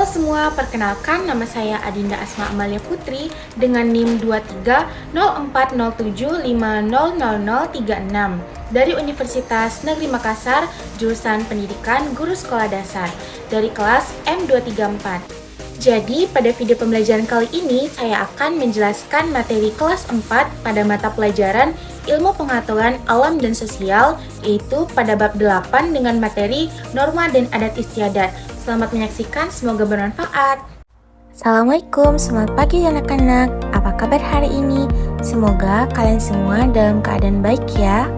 semua, perkenalkan nama saya Adinda Asma Amalia Putri dengan NIM 230407500036 dari Universitas Negeri Makassar, jurusan Pendidikan Guru Sekolah Dasar dari kelas M234. Jadi, pada video pembelajaran kali ini saya akan menjelaskan materi kelas 4 pada mata pelajaran Ilmu Pengetahuan Alam dan Sosial, yaitu pada bab 8 dengan materi Norma dan Adat Istiadat. Selamat menyaksikan, semoga bermanfaat. Assalamualaikum, selamat pagi anak-anak. Apa kabar hari ini? Semoga kalian semua dalam keadaan baik ya.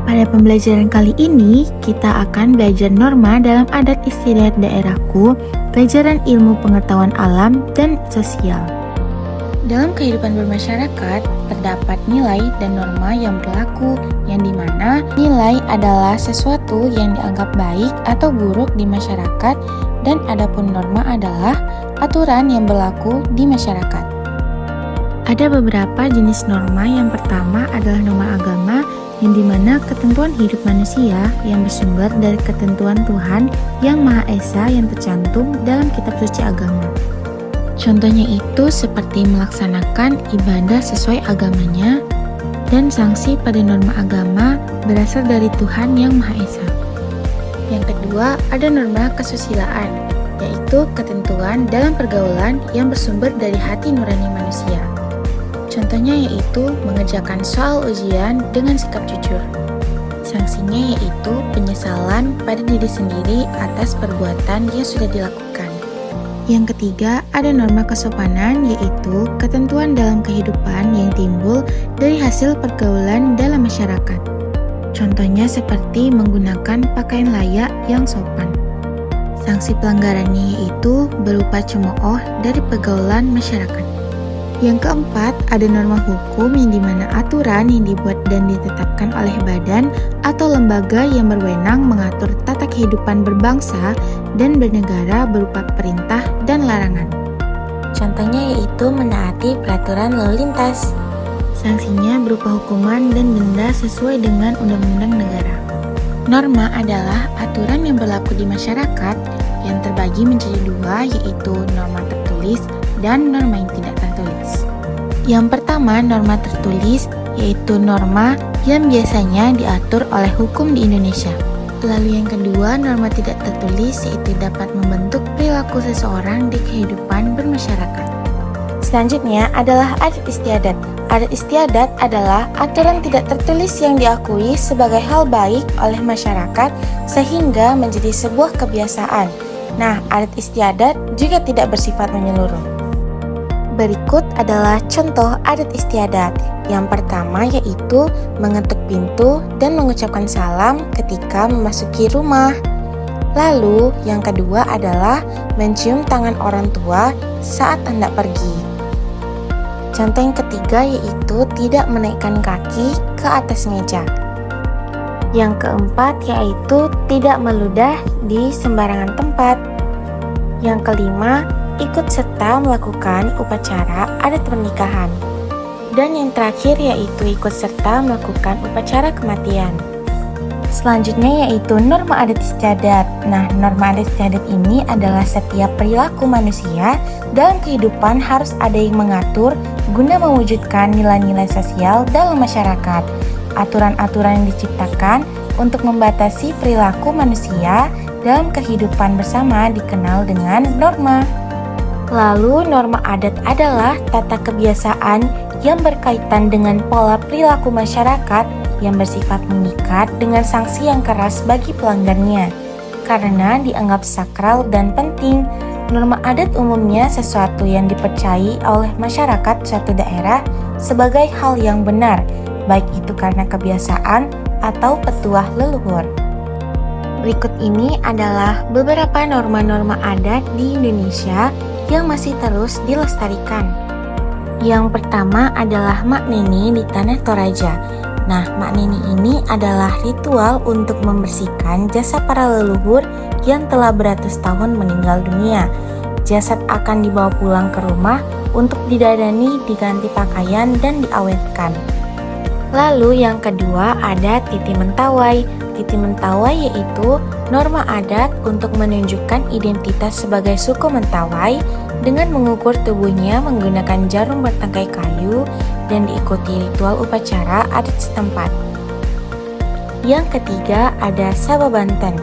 Pada pembelajaran kali ini, kita akan belajar norma dalam adat istiadat daerahku, pelajaran ilmu pengetahuan alam dan sosial. Dalam kehidupan bermasyarakat, terdapat nilai dan norma yang berlaku, yang dimana nilai adalah sesuatu yang dianggap baik atau buruk di masyarakat, dan adapun norma adalah aturan yang berlaku di masyarakat. Ada beberapa jenis norma. Yang pertama adalah norma agama, yang dimana ketentuan hidup manusia yang bersumber dari ketentuan Tuhan Yang Maha Esa yang tercantum dalam kitab suci agama. Contohnya itu seperti melaksanakan ibadah sesuai agamanya, dan sanksi pada norma agama berasal dari Tuhan Yang Maha Esa. Yang kedua ada norma kesusilaan, yaitu ketentuan dalam pergaulan yang bersumber dari hati nurani manusia. Contohnya yaitu mengerjakan soal ujian dengan sikap jujur. Sanksinya yaitu penyesalan pada diri sendiri atas perbuatan yang sudah dilakukan. Yang ketiga, ada norma kesopanan, yaitu ketentuan dalam kehidupan yang timbul dari hasil pergaulan dalam masyarakat. Contohnya seperti menggunakan pakaian layak yang sopan. Sanksi pelanggarannya yaitu berupa cemooh dari pergaulan masyarakat. Yang keempat, ada norma hukum yang dimana aturan yang dibuat dan ditetapkan oleh badan atau lembaga yang berwenang mengatur tata kehidupan berbangsa dan bernegara berupa perintah dan larangan. Contohnya yaitu menaati peraturan lalu lintas. Sanksinya berupa hukuman dan denda sesuai dengan undang-undang negara. Norma adalah aturan yang berlaku di masyarakat yang terbagi menjadi dua, yaitu norma tertulis dan norma yang tidak tertulis. Yang pertama, norma tertulis, yaitu norma yang biasanya diatur oleh hukum di Indonesia. Lalu yang kedua, norma tidak tertulis, yaitu dapat membentuk perilaku seseorang di kehidupan bermasyarakat. Selanjutnya adalah adat istiadat. Adat istiadat adalah aturan tidak tertulis yang diakui sebagai hal baik oleh masyarakat sehingga menjadi sebuah kebiasaan. Nah, adat istiadat juga tidak bersifat menyeluruh. Berikut adalah contoh adat istiadat. Yang pertama yaitu mengetuk pintu dan mengucapkan salam ketika memasuki rumah. Lalu yang kedua adalah mencium tangan orang tua saat hendak pergi. Contoh yang ketiga yaitu tidak menaikkan kaki ke atas meja. Yang keempat yaitu tidak meludah di sembarangan tempat. Yang kelima, ikut serta melakukan upacara adat pernikahan. Dan yang terakhir yaitu ikut serta melakukan upacara kematian. Selanjutnya yaitu norma adat istiadat. Nah, norma adat istiadat ini adalah setiap perilaku manusia dalam kehidupan harus ada yang mengatur guna mewujudkan nilai-nilai sosial dalam masyarakat. Aturan-aturan yang diciptakan untuk membatasi perilaku manusia dalam kehidupan bersama dikenal dengan norma. Lalu, norma adat adalah tata kebiasaan yang berkaitan dengan pola perilaku masyarakat yang bersifat mengikat dengan sanksi yang keras bagi pelanggarnya. Karena dianggap sakral dan penting, norma adat umumnya sesuatu yang dipercayai oleh masyarakat suatu daerah sebagai hal yang benar, baik itu karena kebiasaan atau petuah leluhur. Berikut ini adalah beberapa norma-norma adat di Indonesia yang masih terus dilestarikan. Yang pertama adalah Mak Neni di Tanah Toraja. Nah, Mak Neni ini adalah ritual untuk membersihkan jasad para leluhur yang telah beratus tahun meninggal dunia. Jasad akan dibawa pulang ke rumah untuk didadani, diganti pakaian, dan diawetkan. Lalu yang kedua ada Titi Mentawai. Titi Mentawai yaitu norma adat untuk menunjukkan identitas sebagai suku Mentawai dengan mengukur tubuhnya menggunakan jarum bertangkai kayu dan diikuti ritual upacara adat setempat. Yang ketiga ada Sabah Banten.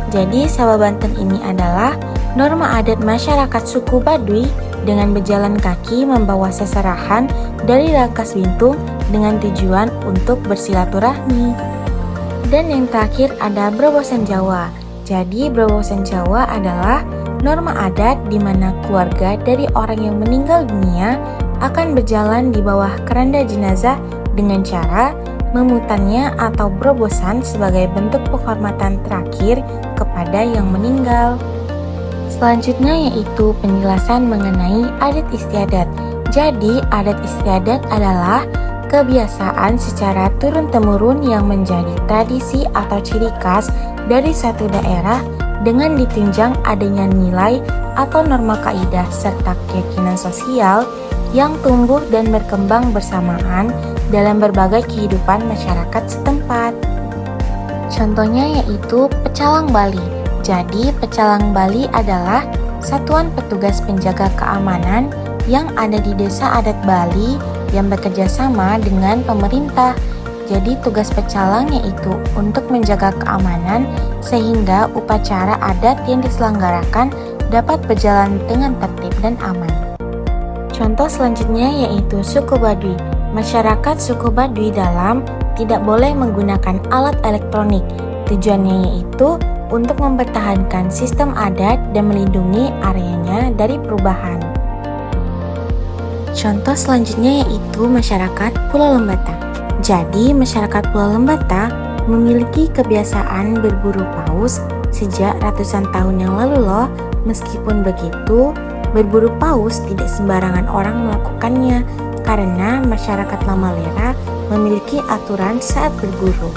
Jadi Sabah Banten ini adalah norma adat masyarakat suku Baduy dengan berjalan kaki membawa seserahan dari Rangkas Bitung dengan tujuan untuk bersilaturahmi. Dan yang terakhir ada Berobosan Jawa. Jadi Berobosan Jawa adalah norma adat di mana keluarga dari orang yang meninggal dunia akan berjalan di bawah keranda jenazah dengan cara memutannya atau berobosan sebagai bentuk penghormatan terakhir kepada yang meninggal. Selanjutnya yaitu penjelasan mengenai adat istiadat. Jadi adat istiadat adalah kebiasaan secara turun-temurun yang menjadi tradisi atau ciri khas dari satu daerah dengan ditunjang adanya nilai atau norma kaidah serta keyakinan sosial yang tumbuh dan berkembang bersamaan dalam berbagai kehidupan masyarakat setempat. Contohnya yaitu Pecalang Bali. Jadi Pecalang Bali adalah satuan petugas penjaga keamanan yang ada di desa adat Bali yang bekerja sama dengan pemerintah. Jadi tugas pecalang yaitu untuk menjaga keamanan sehingga upacara adat yang diselenggarakan dapat berjalan dengan tertib dan aman. Contoh selanjutnya yaitu suku Baduy. Masyarakat suku Baduy dalam tidak boleh menggunakan alat elektronik. Tujuannya yaitu untuk mempertahankan sistem adat dan melindungi areanya dari perubahan. Contoh selanjutnya yaitu masyarakat Pulau Lembata. Jadi, masyarakat Pulau Lembata memiliki kebiasaan berburu paus sejak ratusan tahun yang lalu loh. Meskipun begitu, berburu paus tidak sembarangan orang melakukannya karena masyarakat Lamalera memiliki aturan saat berburu.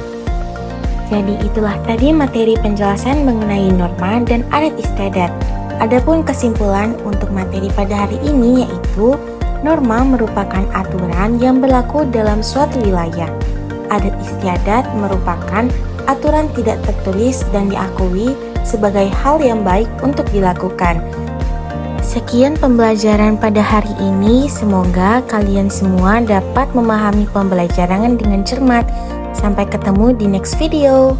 Jadi itulah tadi materi penjelasan mengenai norma dan adat istiadat. Adapun kesimpulan untuk materi pada hari ini yaitu norma merupakan aturan yang berlaku dalam suatu wilayah. Adat istiadat merupakan aturan tidak tertulis dan diakui sebagai hal yang baik untuk dilakukan. Sekian pembelajaran pada hari ini, semoga kalian semua dapat memahami pembelajaran dengan cermat. Sampai ketemu di next video.